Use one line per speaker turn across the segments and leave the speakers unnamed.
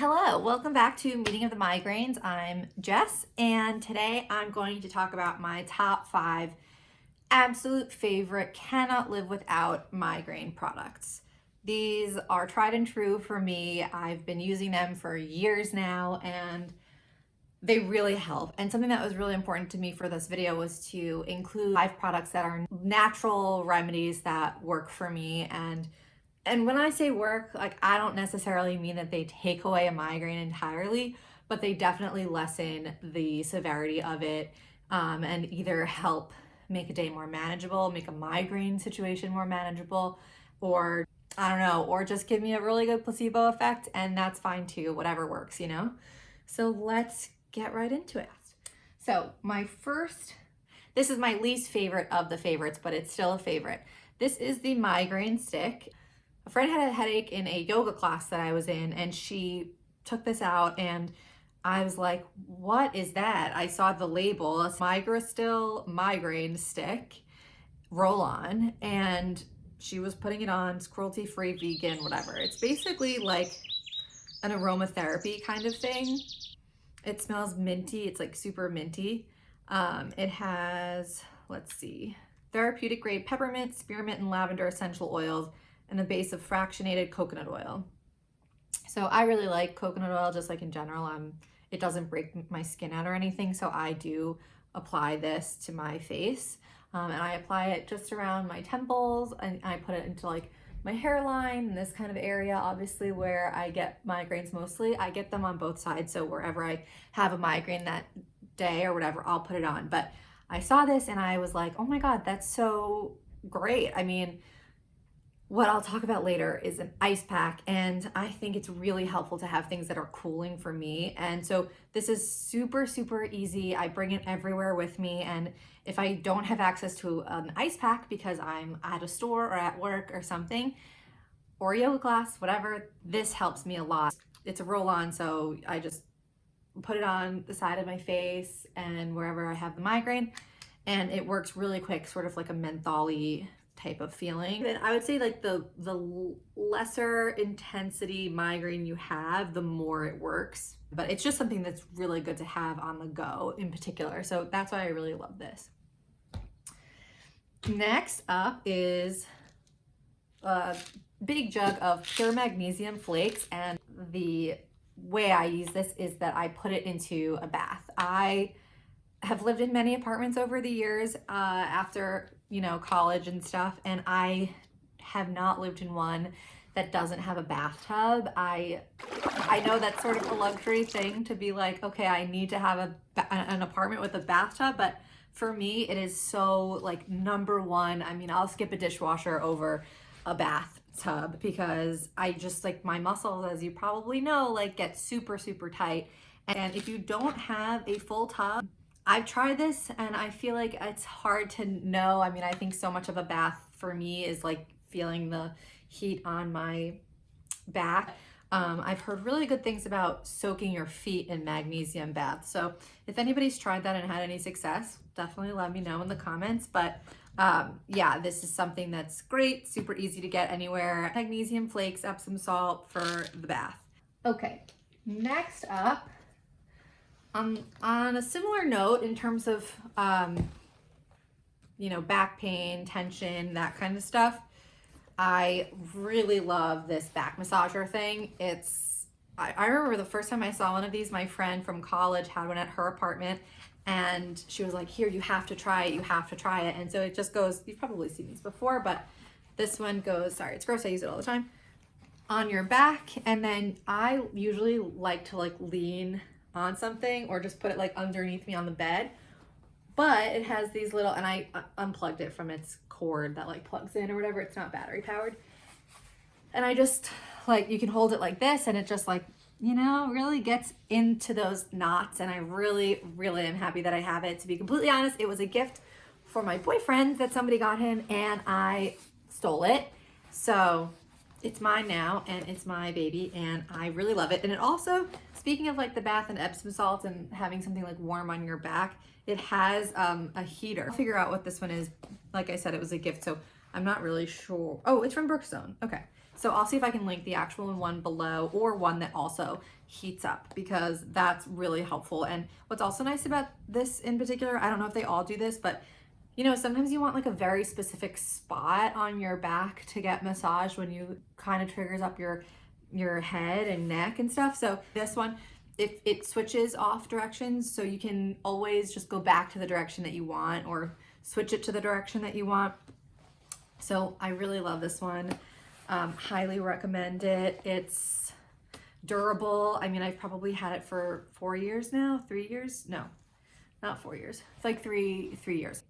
Hello, welcome back to Meeting of the Migraines. I'm Jess, and today I'm going to talk about my top 5 absolute favorite, cannot live without migraine products. These are tried and true for me. I've been using them for years now, and they really help. And something that was really important to me for this video was to include 5 products that are natural remedies that work for me. And when I say work, like, I don't necessarily mean that they take away a migraine entirely, but they definitely lessen the severity of it, and either help make a day more manageable, make a migraine situation more manageable, or I don't know, or just give me a really good placebo effect, and that's fine too, whatever works, you know? So let's get right into it. So this is my least favorite of the favorites, but it's still a favorite. This is the Migraine Stick. A friend had a headache in a yoga class that I was in, and she took this out, and I was like, what is that? I saw the label, it's Migraine Stick roll-on, and she was putting it on. It's cruelty-free, vegan, whatever. It's basically like an aromatherapy kind of thing. It smells minty. It's like super minty. It has, let's see, therapeutic grade peppermint, spearmint, and lavender essential oils, and a base of fractionated coconut oil. So I really like coconut oil, just like in general. It doesn't break my skin out or anything, so I do apply this to my face. And I apply it just around my temples, and I put it into like my hairline and this kind of area, obviously where I get migraines mostly. I get them on both sides, so wherever I have a migraine that day or whatever, I'll put it on. But I saw this and I was like, oh my God, that's so great. I mean, what I'll talk about later is an ice pack, and I think it's really helpful to have things that are cooling for me. And so this is super, super easy. I bring it everywhere with me, and if I don't have access to an ice pack because I'm at a store or at work or something, or yoga class, whatever, this helps me a lot. It's a roll-on, so I just put it on the side of my face and wherever I have the migraine, and it works really quick, sort of like a menthol-y type of feeling. And I would say like the lesser intensity migraine you have, the more it works. But it's just something that's really good to have on the go in particular. So that's why I really love this. Next up is a big jug of pure magnesium flakes. And the way I use this is that I put it into a bath. I have lived in many apartments over the years after college and stuff, and I have not lived in one that doesn't have a bathtub. I know that's sort of a luxury thing to be like, okay, I need to have an apartment with a bathtub, but for me it is so like number one. I mean, I'll skip a dishwasher over a bathtub because I just, like, my muscles, as you probably know, like, get super, super tight. And if you don't have a full tub, I've tried this and I feel like it's hard to know. I mean, I think so much of a bath for me is like feeling the heat on my back. I've heard really good things about soaking your feet in magnesium bath. So if anybody's tried that and had any success, definitely let me know in the comments. But yeah, this is something that's great, super easy to get anywhere. Magnesium flakes, Epsom salt for the bath. Okay, next up, on a similar note in terms of, back pain, tension, that kind of stuff, I really love this back massager thing. I remember the first time I saw one of these, my friend from college had one at her apartment, and she was like, here, you have to try it, you have to try it. And so it just goes, you've probably seen these before, but this one goes, sorry, it's gross, I use it all the time, on your back. And then I usually like to like lean on something or just put it like underneath me on the bed, but it has these little, and I unplugged it from its cord that like plugs in or whatever, it's not battery powered, and I just like, you can hold it like this and it just like, really gets into those knots. And I really, really am happy that I have it. To be completely honest, it was a gift for my boyfriend that somebody got him, and I stole it, so it's mine now, and it's my baby, and I really love it. And it also, speaking of like the bath and Epsom salt and having something like warm on your back, it has a heater. I'll figure out what this one is. Like I said, it was a gift, so I'm not really sure. Oh, it's from Brookstone. Okay. So I'll see if I can link the actual one below or one that also heats up, because that's really helpful. And what's also nice about this in particular, I don't know if they all do this, but you know, sometimes you want like a very specific spot on your back to get massaged when you kind of triggers up your head and neck and stuff. So this one, it switches off directions, so you can always just go back to the direction that you want or switch it to the direction that you want. So I really love this one. Highly recommend it. It's durable. I mean, I've probably had it for 4 years now, 3 years. No, not 4 years. It's like three years.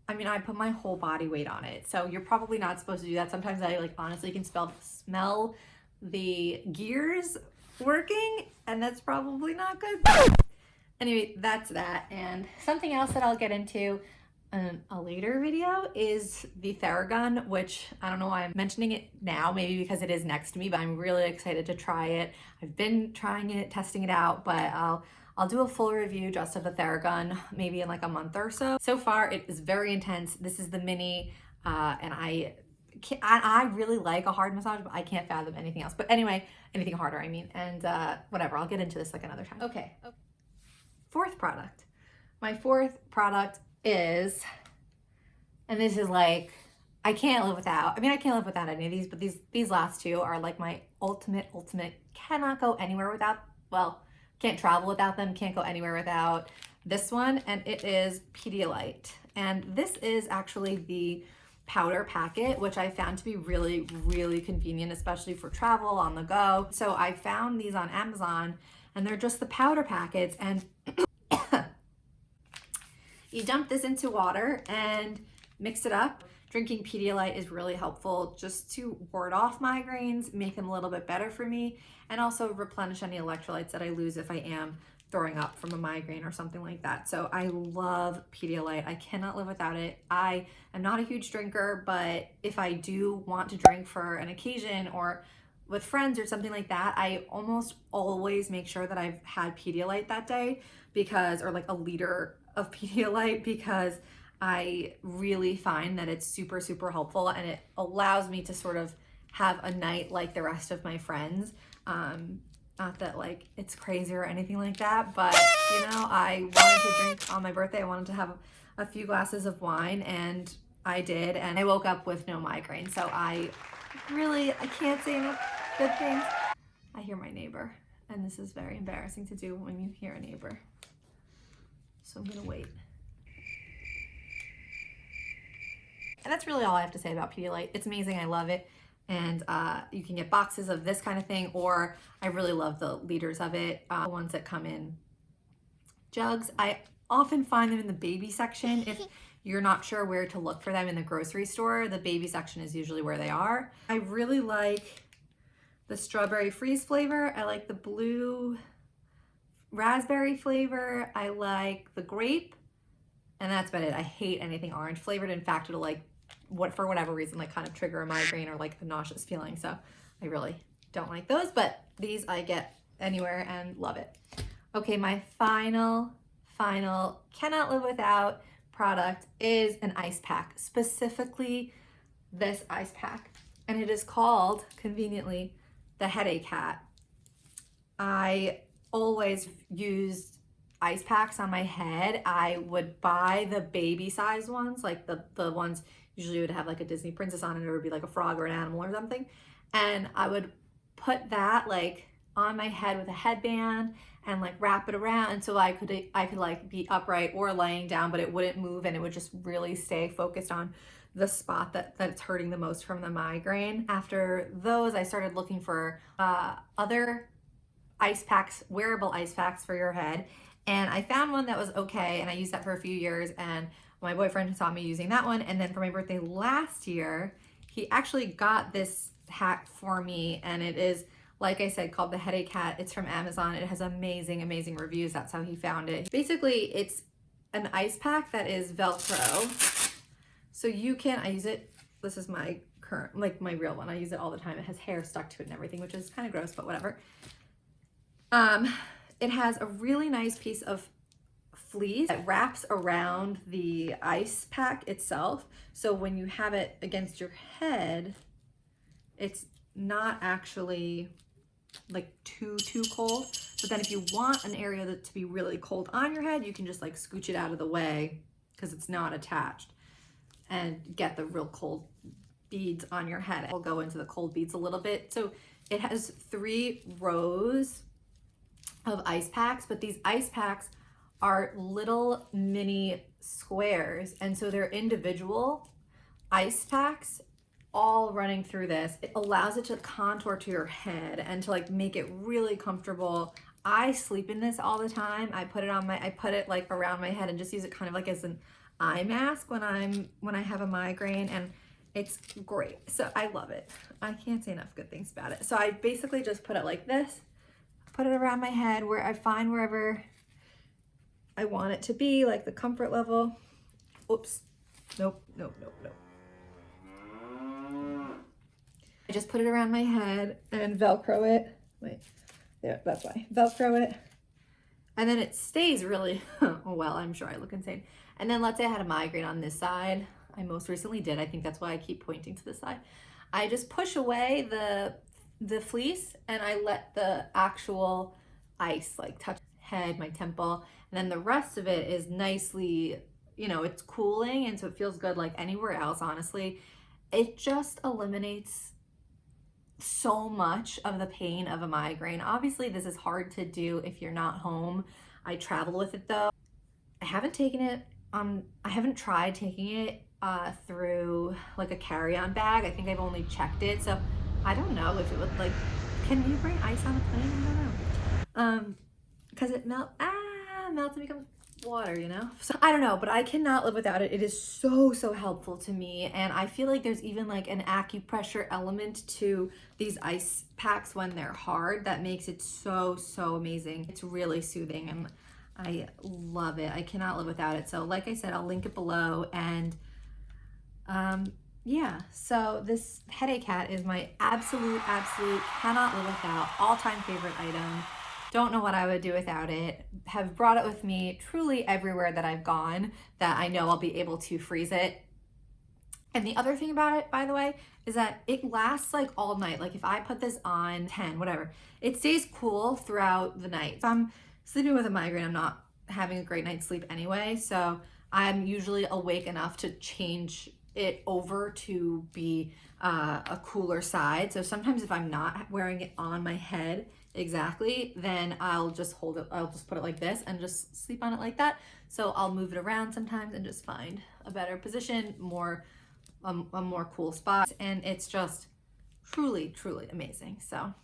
I mean, I put my whole body weight on it. So you're probably not supposed to do that. Sometimes I like honestly can smell the gears working, and that's probably not good. Anyway, that's that. And something else that I'll get into in a later video is the Theragun, which I don't know why I'm mentioning it now, maybe because it is next to me, but I'm really excited to try it. I've been trying it, testing it out, but I'll do a full review just of the Theragun maybe in like a month or so. So far, it is very intense. This is the mini, and I really like a hard massage, but I can't fathom anything else. But anyway, anything harder, I mean, and whatever, I'll get into this like another time. Okay. Fourth product. My fourth product is, and this is like, I can't live without, I mean, I can't live without any of these, but these last two are like my ultimate, cannot go anywhere without, well, can't travel without them, can't go anywhere without this one, and it is Pedialyte. And this is actually the powder packet, which I found to be really, really convenient, especially for travel on the go. So I found these on Amazon, and they're just the powder packets, and you dump this into water and mix it up. Drinking Pedialyte is really helpful just to ward off migraines, make them a little bit better for me, and also replenish any electrolytes that I lose if I am throwing up from a migraine or something like that. So I love Pedialyte. I cannot live without it. I am not a huge drinker, but if I do want to drink for an occasion or with friends or something like that, I almost always make sure that I've had Pedialyte that day, because, or like a liter of Pedialyte, because I really find that it's super, super helpful, and it allows me to sort of have a night like the rest of my friends. Not that like it's crazy or anything like that, but you know, I wanted to drink on my birthday. I wanted to have a few glasses of wine, and I did, and I woke up with no migraine. So I can't say enough good things. I hear my neighbor, and this is very embarrassing to do when you hear a neighbor. So I'm gonna wait. And that's really all I have to say about Pedialyte. It's amazing, I love it. And you can get boxes of this kind of thing, or I really love the liters of it, the ones that come in jugs. I often find them in the baby section. If you're not sure where to look for them in the grocery store, the baby section is usually where they are. I really like the strawberry freeze flavor. I like the blue raspberry flavor. I like the grape, and that's about it. I hate anything orange flavored. In fact, it'll like, for whatever reason, like kind of trigger a migraine or like a nauseous feeling. So I really don't like those, but these I get anywhere and love it. Okay, my final cannot live without product is an ice pack, specifically this ice pack. And it is called, conveniently, the Headache Hat. I always used ice packs on my head. I would buy the baby size ones, like the ones usually would have like a Disney princess on it, or it would be like a frog or an animal or something. And I would put that like on my head with a headband and like wrap it around, and so I could like be upright or laying down, but it wouldn't move, and it would just really stay focused on the spot that's hurting the most from the migraine. After those, I started looking for other ice packs, wearable ice packs for your head, and I found one that was okay, and I used that for a few years, and my boyfriend saw me using that one, and then for my birthday last year, he actually got this hack for me, and it is, like I said, called the Headache Hat. It's from Amazon. It has amazing reviews. That's how he found it. Basically, it's an ice pack that is Velcro. So you can, I use it, this is my current, like my real one. I use it all the time. It has hair stuck to it and everything, which is kind of gross, but whatever. It has a really nice piece of fleece that wraps around the ice pack itself. So when you have it against your head, it's not actually like too cold. But then if you want an area that to be really cold on your head, you can just like scooch it out of the way because it's not attached and get the real cold beads on your head. I'll go into the cold beads a little bit. So it has 3 rows of ice packs, but these ice packs are little mini squares, and so they're individual ice packs all running through this. It allows it to contour to your head and to like make it really comfortable. I sleep in this all the time. I put it like around my head and just use it kind of like as an eye mask when I have a migraine, and it's great. So I love it. I can't say enough good things about it. So I basically just put it like this, put it around my head where I find wherever I want it to be, like the comfort level. Oops. Nope. I just put it around my head and Velcro it. Wait, there, that's why. Velcro it. And then it stays really well. I'm sure I look insane. And then let's say I had a migraine on this side. I most recently did. I think that's why I keep pointing to the side. I just push away the fleece and I let the actual ice like touch my head, my temple, and then the rest of it is nicely, you know, it's cooling, and so it feels good like anywhere else, honestly. It just eliminates so much of the pain of a migraine. Obviously, this is hard to do if you're not home. I travel with it though. I haven't tried taking it through like a carry-on bag. I think I've only checked it, so I don't know if it would like, can you bring ice on a plane? I don't know. Because it melts and becomes water, you know? So I don't know, but I cannot live without it. It is so helpful to me, and I feel like there's even like an acupressure element to these ice packs when they're hard that makes it so amazing. It's really soothing and I love it. I cannot live without it. So like I said, I'll link it below, and yeah, so this headache hat is my absolute cannot live without, all-time favorite item. Don't know what I would do without it. Have brought it with me truly everywhere that I've gone, that I know I'll be able to freeze it. And the other thing about it, by the way, is that it lasts like all night. Like if I put this on 10, whatever, it stays cool throughout the night. If I'm sleeping with a migraine, I'm not having a great night's sleep anyway, so I'm usually awake enough to change it over to be a cooler side. So sometimes if I'm not wearing it on my head exactly, then I'll just hold it, I'll just put it like this and just sleep on it like that. So I'll move it around sometimes and just find a better position, a more cool spot, and it's just truly amazing. So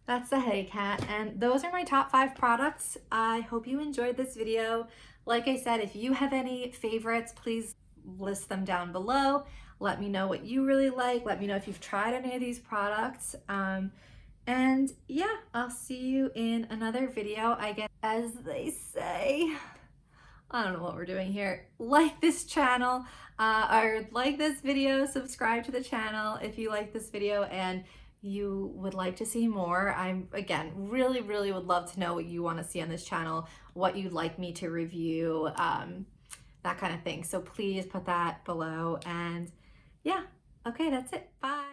that's the headache hat, and those are my top 5 products. I hope you enjoyed this video. Like I said, if you have any favorites, please list them down below. Let me know what you really like. Let me know if you've tried any of these products. And yeah, I'll see you in another video, I guess, as they say. I don't know what we're doing here. Like this channel, or like this video, subscribe to the channel if you like this video and you would like to see more. I'm, again, really would love to know what you want to see on this channel, what you'd like me to review, that kind of thing. So please put that below, and yeah, okay, that's it. Bye.